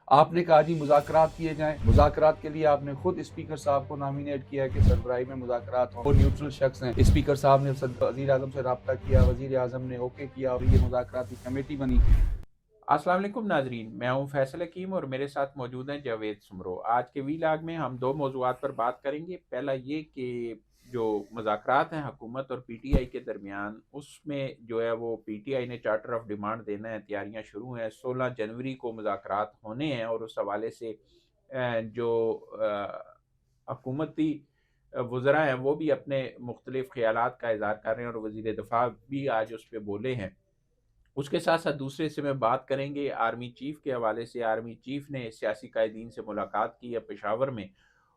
آپ نے کہا جی مذاکرات کیے جائیں، مذاکرات کے لیے آپ نے خود اسپیکر صاحب کو نامینیٹ کیا ہے کہ سربراہی میں مذاکرات ہوں، وہ نیوٹرل شخص ہیں۔ اسپیکر صاحب نے وزیر اعظم سے رابطہ کیا، وزیر اعظم نے اوکے کیا اور یہ مذاکراتی کمیٹی بنی۔ السلام علیکم ناظرین، میں ہوں فیصل حکیم اور میرے ساتھ موجود ہیں جاوید سمرو۔ آج کے وی لاگ میں ہم دو موضوعات پر بات کریں گے۔ پہلا یہ کہ جو مذاکرات ہیں حکومت اور پی ٹی آئی کے درمیان، اس میں جو ہے وہ پی ٹی آئی نے چارٹر آف ڈیمانڈ دینا ہے، تیاریاں شروع ہیں۔ 16 جنوری کو مذاکرات ہونے ہیں اور اس حوالے سے جو حکومتی وزراء ہیں وہ بھی اپنے مختلف خیالات کا اظہار کر رہے ہیں اور وزیر دفاع بھی آج اس پہ بولے ہیں۔ اس کے ساتھ ساتھ دوسرے سے میں بات کریں گے آرمی چیف کے حوالے سے۔ آرمی چیف نے سیاسی قائدین سے ملاقات کی ہے پشاور میں،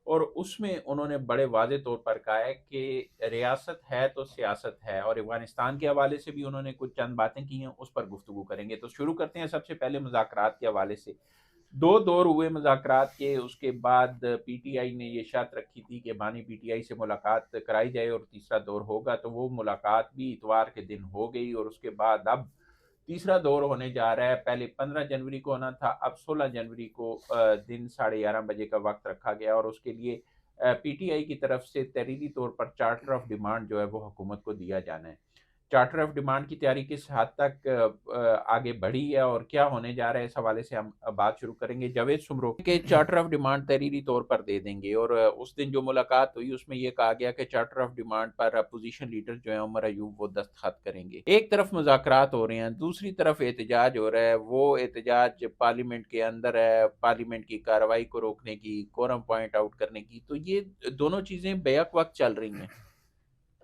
اور اس میں انہوں نے بڑے واضح طور پر کہا ہے کہ ریاست ہے تو سیاست ہے، اور افغانستان کے حوالے سے بھی انہوں نے کچھ چند باتیں کی ہیں، اس پر گفتگو کریں گے۔ تو شروع کرتے ہیں سب سے پہلے مذاکرات کے حوالے سے۔ دو دور ہوئے مذاکرات کے، اس کے بعد پی ٹی آئی نے یہ شرط رکھی تھی کہ بانی پی ٹی آئی سے ملاقات کرائی جائے اور تیسرا دور ہوگا، تو وہ ملاقات بھی اتوار کے دن ہو گئی، اور اس کے بعد اب تیسرا دور ہونے جا رہا ہے۔ پہلے 15 جنوری کو ہونا تھا، اب 16 جنوری کو دن 11:30 بجے کا وقت رکھا گیا، اور اس کے لیے پی ٹی آئی کی طرف سے تحریری طور پر چارٹر آف ڈیمانڈ جو ہے وہ حکومت کو دیا جانا ہے۔ چارٹر آف ڈیمانڈ کی تیاری کس حد تک آگے بڑھی ہے اور کیا ہونے جا رہا ہے، اس حوالے سے ہم بات شروع کریں گے۔ جاوید سمرو کہ چارٹر آف ڈیمانڈ تحریری طور پر دے دیں گے، اور اس دن جو ملاقات ہوئی اس میں یہ کہا گیا کہ charter of demand per opposition leader جو ہیں عمر ایوب وہ دستخط کریں گے۔ ایک طرف مذاکرات ہو رہے ہیں، دوسری طرف احتجاج ہو رہا ہے۔ وہ احتجاج پارلیمنٹ کے اندر ہے، پارلیمنٹ کی کارروائی کو روکنے کی، کورم پوائنٹ آؤٹ کرنے کی۔ تو یہ دونوں چیزیں بیک وقت چل رہی ہیں۔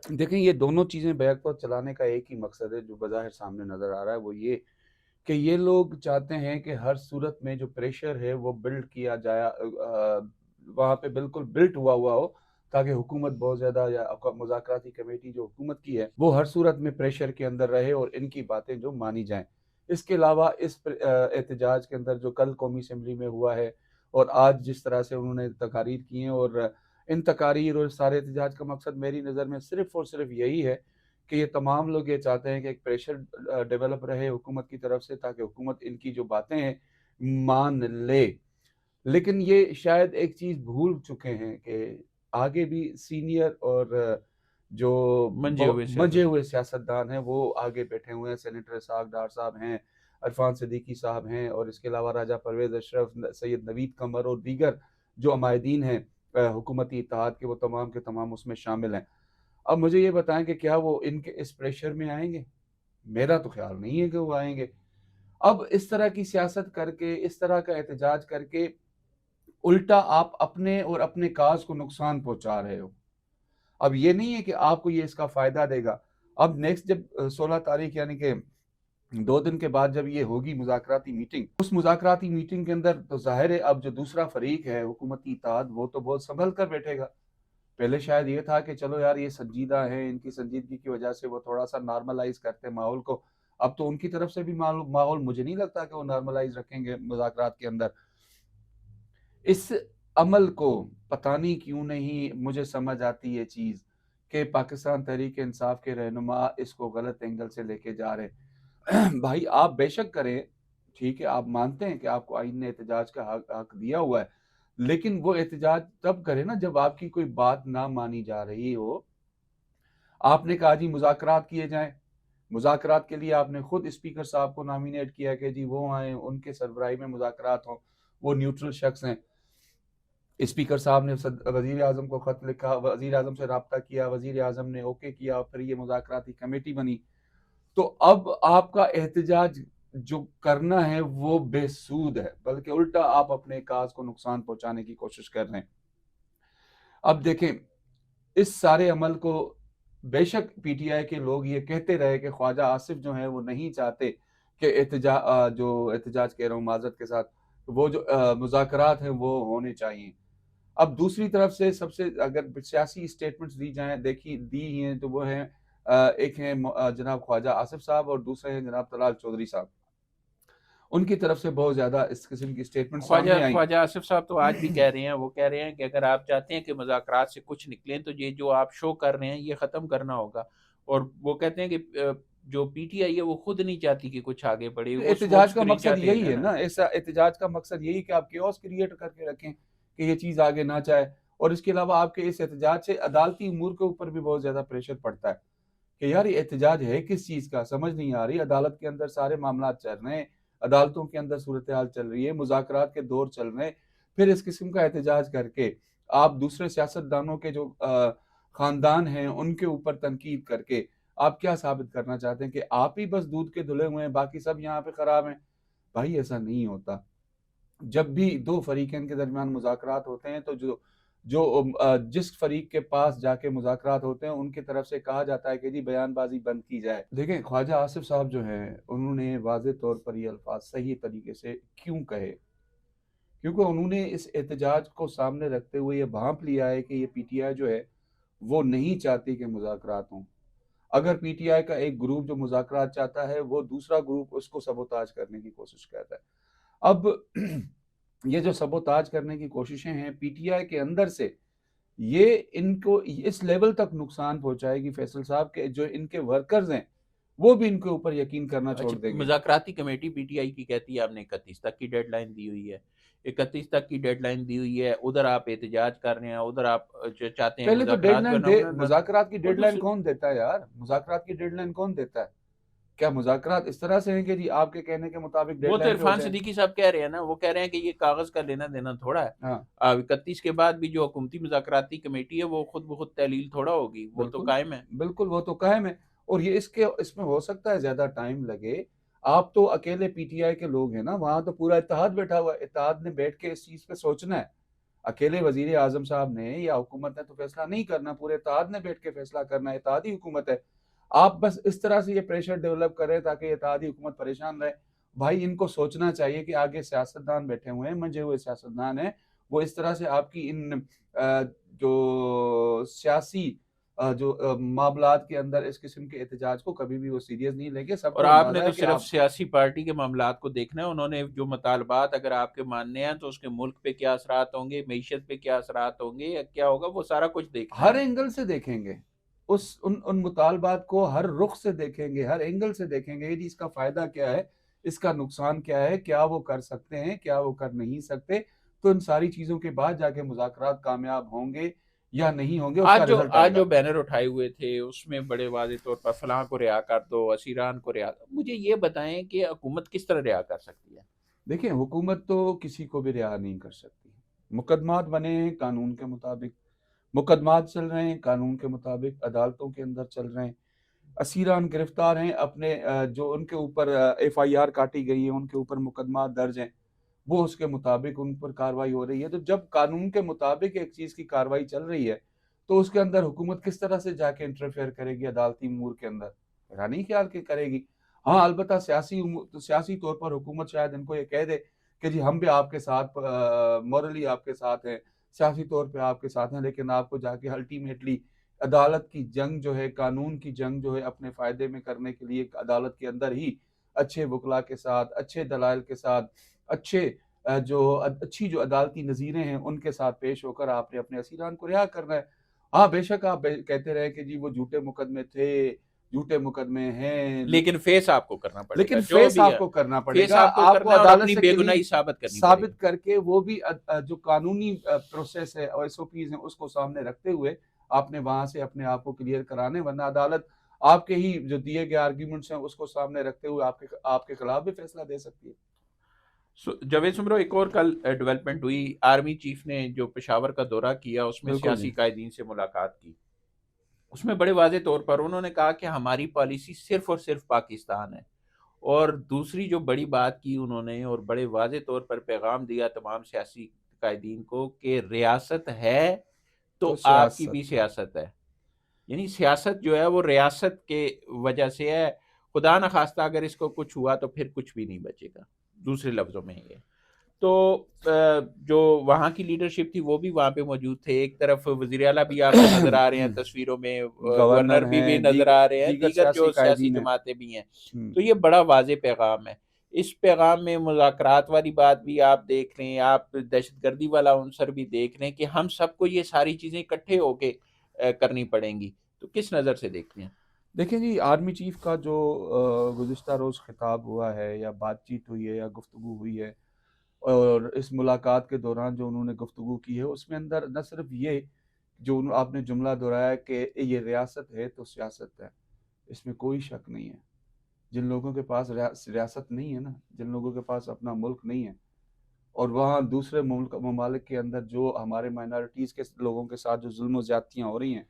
دیکھیں یہ دونوں چیزیں بیک وقت چلانے کا ایک ہی مقصد ہے جو بظاہر سامنے نظر آ رہا ہے، وہ یہ کہ یہ لوگ چاہتے ہیں کہ ہر صورت میں جو پریشر ہے وہ بلڈ کیا جائے، وہاں پہ بالکل بلٹ ہوا ہو، تاکہ حکومت بہت زیادہ، یا مذاکراتی کمیٹی جو حکومت کی ہے وہ ہر صورت میں پریشر کے اندر رہے اور ان کی باتیں جو مانی جائیں۔ اس کے علاوہ اس احتجاج کے اندر جو کل قومی اسمبلی میں ہوا ہے اور آج جس طرح سے انہوں نے تقاریر کی ہیں، اور ان تقاریر اور سارے احتجاج کا مقصد میری نظر میں صرف اور صرف یہی ہے کہ یہ تمام لوگ یہ چاہتے ہیں کہ ایک پریشر ڈیولپ رہے حکومت کی طرف سے، تاکہ حکومت ان کی جو باتیں ہیں مان لے۔ لیکن یہ شاید ایک چیز بھول چکے ہیں کہ آگے بھی سینئر اور جو منجے ہوئے منجے سیاست۔ ہوئے سیاستدان ہیں وہ آگے بیٹھے ہوئے ہیں۔ سینیٹر اسحاق ڈار صاحب ہیں، عرفان صدیقی صاحب ہیں، اور اس کے علاوہ راجہ پرویز اشرف، سید نوید قمر اور دیگر جو عمائدین ہیں حکومتی اتحاد کے، وہ تمام کے تمام اس میں شامل ہیں۔ اب مجھے یہ بتائیں کہ کیا وہ ان کے اس پریشر میں آئیں گے؟ میرا تو خیال نہیں ہے کہ وہ آئیں گے۔ اب اس طرح کی سیاست کر کے، اس طرح کا احتجاج کر کے، الٹا آپ اپنے اور اپنے کاز کو نقصان پہنچا رہے ہو۔ اب یہ نہیں ہے کہ آپ کو یہ اس کا فائدہ دے گا۔ اب نیکسٹ جب 16 تاریخ یعنی کہ 2 دن کے بعد جب یہ ہوگی مذاکراتی میٹنگ، اس مذاکراتی میٹنگ کے اندر تو ظاہر ہے اب جو دوسرا فریق ہے حکومتی اتحاد، وہ تو بہت سنبھل کر بیٹھے گا۔ پہلے شاید یہ تھا کہ چلو یار یہ سنجیدہ ہیں، ان کی سنجیدگی کی وجہ سے وہ تھوڑا سا نارملائز کرتے ماحول کو۔ اب تو ان کی طرف سے بھی ماحول مجھے نہیں لگتا کہ وہ نارملائز رکھیں گے مذاکرات کے اندر۔ اس عمل کو پتہ نہیں کیوں نہیں مجھے سمجھ آتی یہ چیز کہ پاکستان تحریک انصاف کے رہنما اس کو غلط اینگل سے لے کے جا رہے ہیں۔ بھائی آپ بے شک کریں، ٹھیک ہے، آپ مانتے ہیں کہ آپ کو آئین نے احتجاج کا حق دیا ہوا ہے، لیکن وہ احتجاج تب کرے نا جب آپ کی کوئی بات نہ مانی جا رہی ہو۔ آپ نے کہا جی مذاکرات کیے جائیں، مذاکرات کے لیے آپ نے خود اسپیکر صاحب کو نامینیٹ کیا کہ جی وہ آئیں، ان کے سربراہی میں مذاکرات ہوں، وہ نیوٹرل شخص ہیں۔ اسپیکر صاحب نے وزیر اعظم کو خط لکھا، وزیر اعظم سے رابطہ کیا، وزیر اعظم نے اوکے کیا، اور پھر یہ مذاکراتی کمیٹی بنی۔ تو اب آپ کا احتجاج جو کرنا ہے وہ بے سود ہے، بلکہ الٹا آپ اپنے کاز کو نقصان پہنچانے کی کوشش کر رہے ہیں۔ اب دیکھیں اس سارے عمل کو بے شک پی ٹی آئی کے لوگ یہ کہتے رہے کہ خواجہ آصف جو ہیں وہ نہیں چاہتے کہ احتجاج کہہ رہا ہوں معذرت کے ساتھ، وہ جو مذاکرات ہیں وہ ہونے چاہیے۔ اب دوسری طرف سے سب سے اگر سیاسی اسٹیٹمنٹس دی جائیں دی ہیں تو وہ ہیں ایک ہیں جناب خواجہ آصف صاحب، اور دوسرے ہیں جناب طلال چودھری صاحب۔ ان کی طرف سے بہت زیادہ اس قسم کی اسٹیٹمنٹ سامنے آئیں۔ خواجہ آصف صاحب تو آج بھی کہہ رہے ہیں، وہ کہہ رہے ہیں کہ اگر آپ چاہتے ہیں کہ مذاکرات سے کچھ نکلیں تو یہ جو آپ شو کر رہے ہیں یہ ختم کرنا ہوگا، اور وہ کہتے ہیں کہ جو پی ٹی آئی ہے وہ خود نہیں چاہتی کہ کچھ آگے بڑھے، وہ احتجاج کا اسموک مقصد چاہتے یہی ہیں ہے نا، ایسا احتجاج کا مقصد یہی کہ آپ کیوس کریٹ کر کے رکھیں کہ یہ چیز آگے نہ جائے، اور اس کے علاوہ آپ کے اس احتجاج سے عدالتی امور کے اوپر بھی بہت زیادہ پریشر پڑتا ہے کہ یار یہ احتجاج ہے کس چیز کا، سمجھ نہیں آ رہی، عدالت کے اندر سارے معاملات چل رہے ہیں، عدالتوں کے اندر صورتحال چل رہی ہے، مذاکرات کے دور چل رہے ہیں، پھر اس قسم کا احتجاج کر کے آپ دوسرے سیاستدانوں کے جو خاندان ہیں ان کے اوپر تنقید کر کے آپ کیا ثابت کرنا چاہتے ہیں کہ آپ ہی بس دودھ کے دھلے ہوئے ہیں، باقی سب یہاں پہ خراب ہیں؟ بھائی ایسا نہیں ہوتا۔ جب بھی دو فریقین کے درمیان مذاکرات ہوتے ہیں تو جس فریق کے پاس جا کے مذاکرات ہوتے ہیں ان کی طرف سے کہا جاتا ہے کہ جی بیان بازی بند کی جائے۔ دیکھیں خواجہ آصف صاحب جو ہیں انہوں نے واضح طور پر یہ الفاظ صحیح طریقے سے کیوں کہے، کیونکہ انہوں نے اس احتجاج کو سامنے رکھتے ہوئے یہ بھانپ لیا ہے کہ یہ پی ٹی آئی جو ہے وہ نہیں چاہتی کہ مذاکرات ہوں۔ اگر پی ٹی آئی کا ایک گروپ جو مذاکرات چاہتا ہے وہ دوسرا گروپ اس کو سبوتاج کرنے کی کوشش کرتا ہے۔ اب یہ جو سبوتاج کرنے کی کوششیں ہیں پی ٹی آئی کے اندر سے، یہ ان کو اس لیول تک نقصان پہنچائے گی فیصل صاحب کہ جو ان کے ورکرز ہیں وہ بھی ان کے اوپر یقین کرنا چھوڑ اچھا، دیں گے۔ مذاکراتی کمیٹی پی ٹی آئی کی کہتی ہے آپ نے 31 تک کی ڈیڈ لائن دی ہوئی ہے، 31 تک کی ڈیڈ لائن دی ہوئی ہے، ادھر آپ احتجاج کر رہے ہیں، ادھر آپ جو چاہتے ہیں پہلے تو ڈیڈ مذاکرات لائن کرنا انہوں نے، مذاکرات کی اور ڈیڈ لائن دوسری کون دیتا ہے یار؟ مذاکرات کی ڈیڈ لائن کون دیتا ہے؟ کیا مذاکرات اس طرح سے ہیں کہ جی آپ کے کہنے کے مطابق ڈیڈ وہ تو لائن پہ ہو عرفان جائیں؟ صدیقی صاحب کہہ رہے ہیں نا، وہ کہہ رہے ہیں کہ یہ کاغذ کا لینا دینا تھوڑا ہے، ہاں 31 کے بعد بھی جو حکومتی مذاکراتی کمیٹی ہے وہ خود بخود تحلیل تھوڑا ہوگی، وہ تو بالکل قائم ہے۔ بالکل، وہ تو قائم ہے، اور یہ اس میں ہو سکتا ہے زیادہ ٹائم لگے۔ آپ تو اکیلے پی ٹی آئی کے لوگ ہیں نا، وہاں تو پورا اتحاد بیٹھا ہوا ہے، اتحاد نے بیٹھ کے اس چیز پہ سوچنا ہے۔ اکیلے وزیر اعظم صاحب نے یا حکومت نے تو فیصلہ نہیں کرنا، پورے اتحاد نے بیٹھ کے فیصلہ کرنا ہے، اتحادی حکومت ہے۔ آپ بس اس طرح سے یہ پریشر ڈیولپ کریں تاکہ اتحادی حکومت پریشان رہے۔ بھائی ان کو سوچنا چاہیے کہ آگے سیاستدان بیٹھے ہوئے ہیں، منجے ہوئے سیاستدان ہیں، وہ اس طرح سے آپ کی ان جو سیاسی جو معاملات کے اندر اس قسم کے احتجاج کو کبھی بھی وہ سیریس نہیں لیں گے۔ سب اور کو آپ اندازہ نے ہے تو کہ صرف آپ سیاسی پارٹی کے معاملات کو دیکھنا ہے، انہوں نے جو مطالبات اگر آپ کے ماننے ہیں تو اس کے ملک پہ کیا اثرات ہوں گے، معیشت پہ کیا اثرات ہوں گے یا کیا ہوگا، وہ سارا کچھ دیکھنا ہر ہے۔ اینگل سے دیکھیں گے، ان مطالبات کو ہر رخ سے دیکھیں گے، ہر اینگل سے دیکھیں گے جی اس کا فائدہ کیا ہے، اس کا نقصان کیا ہے، کیا وہ کر سکتے ہیں، کیا وہ کر نہیں سکتے۔ تو ان ساری چیزوں کے بعد جا کے مذاکرات کامیاب ہوں گے یا نہیں ہوں گے، اس کا رزلٹ آئے آج گا۔ جو بینر اٹھائے ہوئے تھے اس میں بڑے واضح طور پر فلاں کو رہا کر دو، اسیران کو رہا، مجھے یہ بتائیں کہ حکومت کس طرح رہا کر سکتی ہے؟ دیکھیں حکومت تو کسی کو بھی رہا نہیں کر سکتی، مقدمات بنے ہیں قانون کے مطابق، مقدمات چل رہے ہیں قانون کے مطابق، عدالتوں کے اندر چل رہے ہیں، اسیران گرفتار ہیں، اپنے جو ان کے اوپر ایف آئی آر کاٹی گئی ہے، ان کے اوپر مقدمات درج ہیں، وہ اس کے مطابق ان پر کاروائی ہو رہی ہے۔ تو جب قانون کے مطابق ایک چیز کی کاروائی چل رہی ہے تو اس کے اندر حکومت کس طرح سے جا کے انٹرفیئر کرے گی عدالتی امور کے اندر؟ میرا نہیں خیال کہ کرے گی۔ ہاں البتہ سیاسی طور پر حکومت شاید ان کو یہ کہہ دے کہ جی ہم بھی آپ کے ساتھ مورلی آپ کے ساتھ ہیں، سیاسی طور پہ آپ کے ساتھ ہیں، لیکن آپ کو جا کے الٹیمیٹلی عدالت کی جنگ جو ہے، قانون کی جنگ جو ہے اپنے فائدے میں کرنے کے لیے عدالت کے اندر ہی اچھے وکلا کے ساتھ، اچھے دلائل کے ساتھ، اچھی جو عدالتی نظیریں ہیں ان کے ساتھ پیش ہو کر آپ نے اپنے اسیران کو رہا کرنا ہے۔ ہاں بے شک آپ کہتے رہے کہ جی وہ جھوٹے مقدمے تھے، جھوٹے مقدمے ہیں، لیکن فیس آپ کو کرنا پڑے گا، لیکن جو فیس بھی آپ ہے کو کرنا پڑے فیس گا، آپ کو آپ کو کرنا ہے اور عدالت اپنی سے بے کلین گناہی ثابت کرنی پڑے گی۔ ثابت کر کے وہ بھی جو قانونی پروسیس ہے اور ایس او پیز ہیں اس کو سامنے رکھتے ہوئے آپ نے وہاں سے اپنے آپ کو کلیئر کرانے، ورنہ عدالت آپ کے ہی جو دیے گئے آرگیومنٹس ہیں اس کو سامنے رکھتے ہوئے آپ کے خلاف بھی فیصلہ دے سکتی ہے۔ جاوید سمرو، ایک اور کل ڈیولپمنٹ ہوئی، آرمی چیف نے جو پشاور کا دورہ کیا اس میں بالکل جی، سیاسی قائدین سے ملاقات کی، اس میں بڑے واضح طور پر انہوں نے کہا کہ ہماری پالیسی صرف اور صرف پاکستان ہے، اور دوسری جو بڑی بات کی انہوں نے اور بڑے واضح طور پر پیغام دیا تمام سیاسی قائدین کو کہ ریاست ہے تو تو آپ کی بھی سیاست ہے۔ سیاست ہے، یعنی سیاست جو ہے وہ ریاست کے وجہ سے ہے، خدا نخواستہ اگر اس کو کچھ ہوا تو پھر کچھ بھی نہیں بچے گا، دوسرے لفظوں میں یہ تو جو وہاں کی لیڈرشپ تھی وہ بھی وہاں پہ موجود تھے، ایک طرف وزیر اعلیٰ بھی آپ کو نظر آ رہے ہیں تصویروں میں، گورنر گورنر بھی ہیں، نظر آ رہے ہیں، دیگر دیگر سیاسی جو سیاسی قائدین ہیں۔ جماعتیں بھی ہیں، ہم۔ تو یہ بڑا واضح پیغام ہے۔ اس پیغام میں مذاکرات والی بات بھی آپ دیکھ لیں، آپ دہشت گردی والا عنصر بھی دیکھ لیں کہ ہم سب کو یہ ساری چیزیں اکٹھے ہو کے کرنی پڑیں گی، تو کس نظر سے دیکھتے ہیں؟ دیکھیں جی، آرمی چیف کا جو گزشتہ روز خطاب ہوا ہے یا بات چیت ہوئی ہے یا گفتگو ہوئی ہے، اور اس ملاقات کے دوران جو انہوں نے گفتگو کی ہے، اس میں اندر نہ صرف یہ جو آپ نے جملہ دہرایا کہ یہ ریاست ہے تو سیاست ہے، اس میں کوئی شک نہیں ہے۔ جن لوگوں کے پاس ریاست نہیں ہے نا، جن لوگوں کے پاس اپنا ملک نہیں ہے، اور وہاں دوسرے ممالک کے اندر جو ہمارے مائنارٹیز کے لوگوں کے ساتھ جو ظلم و زیادتیاں ہو رہی ہیں،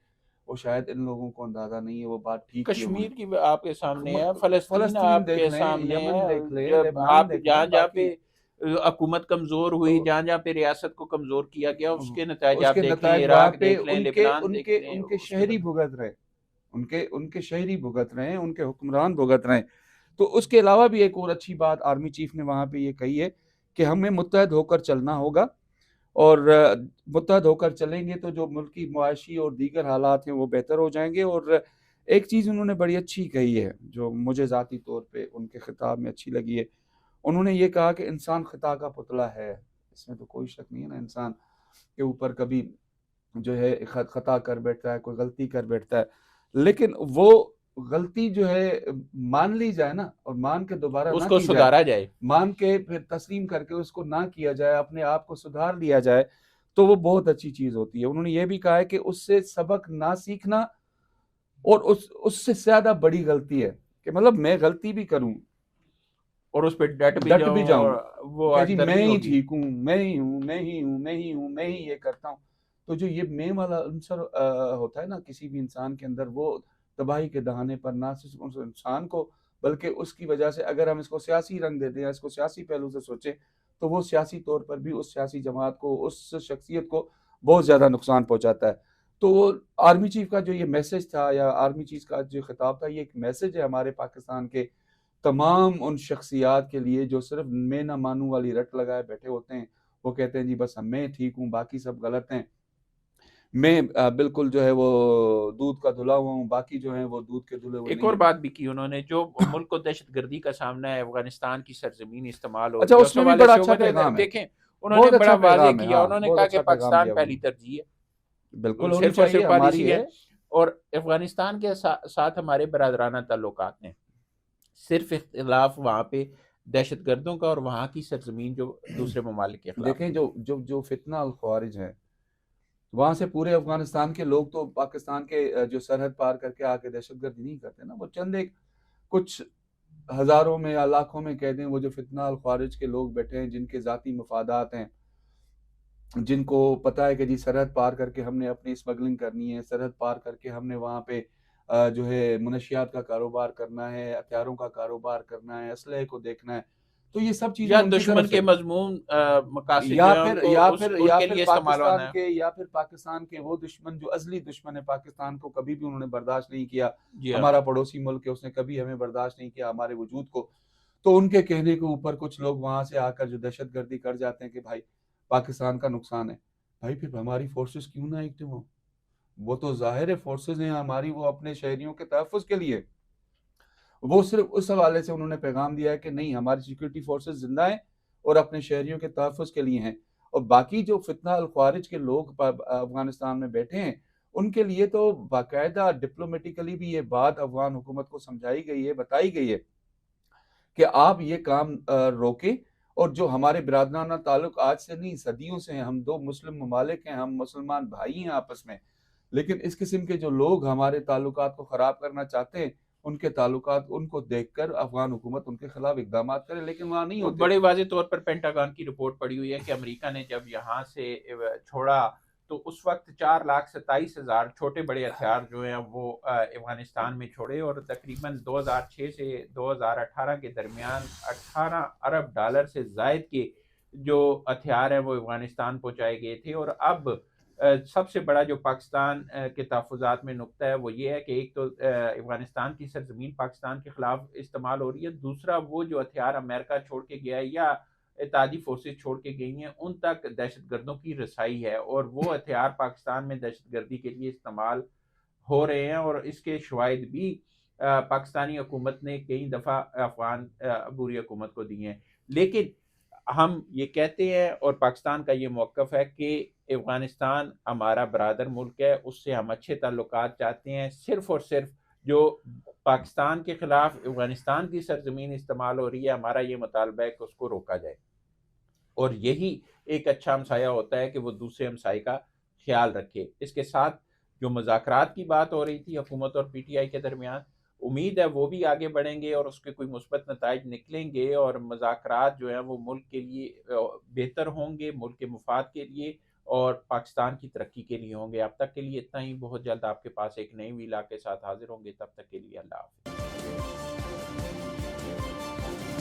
وہ شاید ان لوگوں کو اندازہ نہیں ہے۔ وہ بات ٹھیک کی انہوں نے۔ کشمیر کی آپ کے سامنے ہے، فلسطین فلسطین آپ دیکھ کے لیں، سامنے ہے، یمن دیکھ لیں، جب لبنان آپ دیکھ لیں، جہاں جہاں باقی پہ حکومت کمزور ہوئی، جہاں جہاں پہ ریاست کو کمزور کیا گیا، اس کے نتائج اس آپ کے دیکھ لیں، نتائج وہاں عراق پہ دیکھ لیں، لبنان دیکھ لیں، ان کے اس کے شہری بعد بھگت رہے، ان کے شہری بھگت رہے ہیں، ان کے حکمران بھگت رہے ہیں۔ تو اس کے علاوہ بھی ایک اور اچھی بات آرمی چیف نے وہاں پہ یہ کہی ہے کہ ہمیں متحد ہو کر چلنا ہوگا، اور متحد ہو کر چلیں گے تو جو ملکی معاشی اور دیگر حالات ہیں وہ بہتر ہو جائیں گے۔ اور ایک چیز انہوں نے بڑی اچھی کہی ہے جو مجھے ذاتی طور پہ ان کے خطاب میں اچھی لگی ہے، انہوں نے یہ کہا کہ انسان خطا کا پتلا ہے۔ اس میں تو کوئی شک نہیں ہے نا، انسان کے اوپر کبھی جو ہے خطا کر بیٹھتا ہے، کوئی غلطی کر بیٹھتا ہے، لیکن وہ غلطی جو ہے مان لی جائے نا، اور مان کے دوبارہ اس نہ کو کی جائے، سدھارا جائے۔ مان کے پھر تسلیم کر کے اس کو نہ کیا جائے، اپنے آپ کو سدھار لیا جائے، تو وہ بہت اچھی چیز ہوتی ہے۔ انہوں نے یہ بھی کہا ہے کہ اس سے سبق نہ سیکھنا اور اس سے زیادہ بڑی غلطی ہے کہ مطلب میں غلطی بھی کروں، اور اس پہ ڈٹ بھی ڈٹ بھی جاؤں، جاؤں اور وہ کہ جی میں اندرمی ہی ہوگی۔ ٹھیک ہوں، میں ہی ہوں، میں ہی ہوں، میں ہی ہوں، میں ہی یہ کرتا ہوں، تو جو یہ میں والا عنصر ہوتا ہے نا کسی بھی انسان کے اندر، وہ تباہی کے دہانے پر نہ صرف اس انسان کو بلکہ اس کی وجہ سے اگر ہم اس کو سیاسی رنگ دیتے ہیں، اس کو سیاسی پہلو سے سوچیں، تو وہ سیاسی طور پر بھی اس سیاسی جماعت کو، اس شخصیت کو بہت زیادہ نقصان پہنچاتا ہے۔ تو وہ آرمی چیف کا جو یہ میسج تھا یا آرمی چیف کا جو خطاب تھا، یہ ایک میسج ہے ہمارے پاکستان کے تمام ان شخصیات کے لیے جو صرف میں نہ مانوں والی رٹ لگائے بیٹھے ہوتے ہیں۔ وہ کہتے ہیں جی بس میں ٹھیک ہوں، باقی سب غلط ہیں، میں بالکل جو ہے وہ دودھ کا دھلا ہوا ہوں، باقی جو ہیں وہ دودھ کے دھلے ہوئے ایک نہیں اور ہیں۔ بات بھی کی انہوں نے، جو ملک کو دہشت گردی کا سامنا ہے، افغانستان کی سرزمین استعمال ہو اچھا، رہی ہے، اس اس میں بھی حوالے بڑا سے اچھا وہ پیغام ہے، دیکھیں، انہوں نے بہت بڑا اچھا واضح پیغام ہے، کیا، ہاں انہوں نے بہت کہا کہ اچھا پیغام پاکستان دیا انہوں پہلی نے، ترجیح بالکل ہے، ہونی صرف اور چاہیے، صرف ہماری پالیسی ہے، ہے۔ اور افغانستان کے ساتھ ہمارے برادرانہ تعلقات ہیں، صرف اختلاف وہاں پہ دہشت گردوں کا اور وہاں کی سرزمین جو دوسرے ممالک کے خلاف دیکھیں ہوئی۔ جو فتنہ الخوارج ہیں، وہاں سے پورے افغانستان کے لوگ تو پاکستان کے جو سرحد پار کر کے آ کے دہشت گردی نہیں کرتے نا، وہ چند ایک کچھ ہزاروں میں یا لاکھوں میں کہہ دیں، وہ جو فتنہ الخوارج کے لوگ بیٹھے ہیں، جن کے ذاتی مفادات ہیں، جن کو پتہ ہے کہ جی سرحد پار کر کے ہم نے اپنی اسمگلنگ کرنی ہے، سرحد پار کر کے ہم نے وہاں پہ جو ہے منشیات کا کاروبار کرنا ہے، ہتھیاروں کا کاروبار کرنا ہے، اسلحے کو دیکھنا ہے، تو یہ سب چیزیں یا ان کی طرف دشمن سے، کے مضمون مقاصد جو ہیں ان کو ان کے لیے استعمال ہونا ہے۔ یا پھر پاکستان کے وہ دشمن جو ازلی دشمن ہے پاکستان کو، کبھی بھی انہوں نے برداشت نہیں کیا، جی ہاں، ہمارا پڑوسی ملک ہے، اس نے کبھی ہمیں برداشت نہیں کیا ہمارے وجود کو، تو ان کے کہنے کے اوپر کچھ لوگ وہاں سے آ کر جو دہشت گردی کر جاتے ہیں کہ بھائی پاکستان کا نقصان ہے، بھائی پھر ہماری فورسز کیوں نہ ایکٹیو ہوں؟ وہ تو ظاہر ہے فورسز ہیں ہماری، وہ اپنے شہریوں کے تحفظ کے لیے، وہ صرف اس حوالے سے انہوں نے پیغام دیا ہے کہ نہیں، ہماری سیکورٹی فورسز زندہ ہیں اور اپنے شہریوں کے تحفظ کے لیے ہیں، اور باقی جو فتنہ الخوارج کے لوگ افغانستان میں بیٹھے ہیں، ان کے لیے تو باقاعدہ ڈپلومیٹیکلی بھی یہ بات افغان حکومت کو سمجھائی گئی ہے، بتائی گئی ہے کہ آپ یہ کام روکیں، اور جو ہمارے برادرانہ تعلق آج سے نہیں صدیوں سے ہیں، ہم دو مسلم ممالک ہیں، ہم مسلمان بھائی ہیں آپس میں، لیکن اس قسم کے جو لوگ ہمارے تعلقات کو خراب کرنا چاہتے ہیں، ان کے تعلقات ان کو دیکھ کر افغان حکومت ان کے خلاف اقدامات کرے، لیکن وہاں نہیں ہوتے۔ بڑے واضح طور پر پینٹاگان کی رپورٹ پڑی ہوئی ہے کہ امریکہ نے جب یہاں سے چھوڑا تو اس وقت 4,27,000 چھوٹے بڑے ہتھیار جو ہیں وہ افغانستان میں چھوڑے، اور تقریباً 2006 سے 2018 کے درمیان 18 ارب ڈالر سے زائد کے جو ہتھیار ہیں وہ افغانستان پہنچائے گئے تھے۔ اور اب سب سے بڑا جو پاکستان کے تحفظات میں نقطہ ہے وہ یہ ہے کہ ایک تو افغانستان کی سرزمین پاکستان کے خلاف استعمال ہو رہی ہے، دوسرا وہ جو ہتھیار امریکہ چھوڑ کے گیا ہے یا اتحادی فورسز چھوڑ کے گئی ہیں ان تک دہشت گردوں کی رسائی ہے، اور وہ ہتھیار پاکستان میں دہشت گردی کے لیے استعمال ہو رہے ہیں، اور اس کے شواہد بھی پاکستانی حکومت نے کئی دفعہ افغان عبوری حکومت کو دی ہیں۔ لیکن ہم یہ کہتے ہیں اور پاکستان کا یہ موقف ہے کہ افغانستان ہمارا برادر ملک ہے، اس سے ہم اچھے تعلقات چاہتے ہیں، صرف اور صرف جو پاکستان کے خلاف افغانستان کی سرزمین استعمال ہو رہی ہے، ہمارا یہ مطالبہ ہے کہ اس کو روکا جائے، اور یہی ایک اچھا ہمسایہ ہوتا ہے کہ وہ دوسرے ہمسائے کا خیال رکھے۔ اس کے ساتھ جو مذاکرات کی بات ہو رہی تھی حکومت اور پی ٹی آئی کے درمیان، امید ہے وہ بھی آگے بڑھیں گے اور اس کے کوئی مثبت نتائج نکلیں گے، اور مذاکرات جو ہیں وہ ملک کے لیے بہتر ہوں گے، ملک کے مفاد کے لیے اور پاکستان کی ترقی کے لیے ہوں گے۔ اب تک کے لیے اتنا ہی، بہت جلد آپ کے پاس ایک نئی ویلا کے ساتھ حاضر ہوں گے، تب تک کے لیے اللہ حافظ۔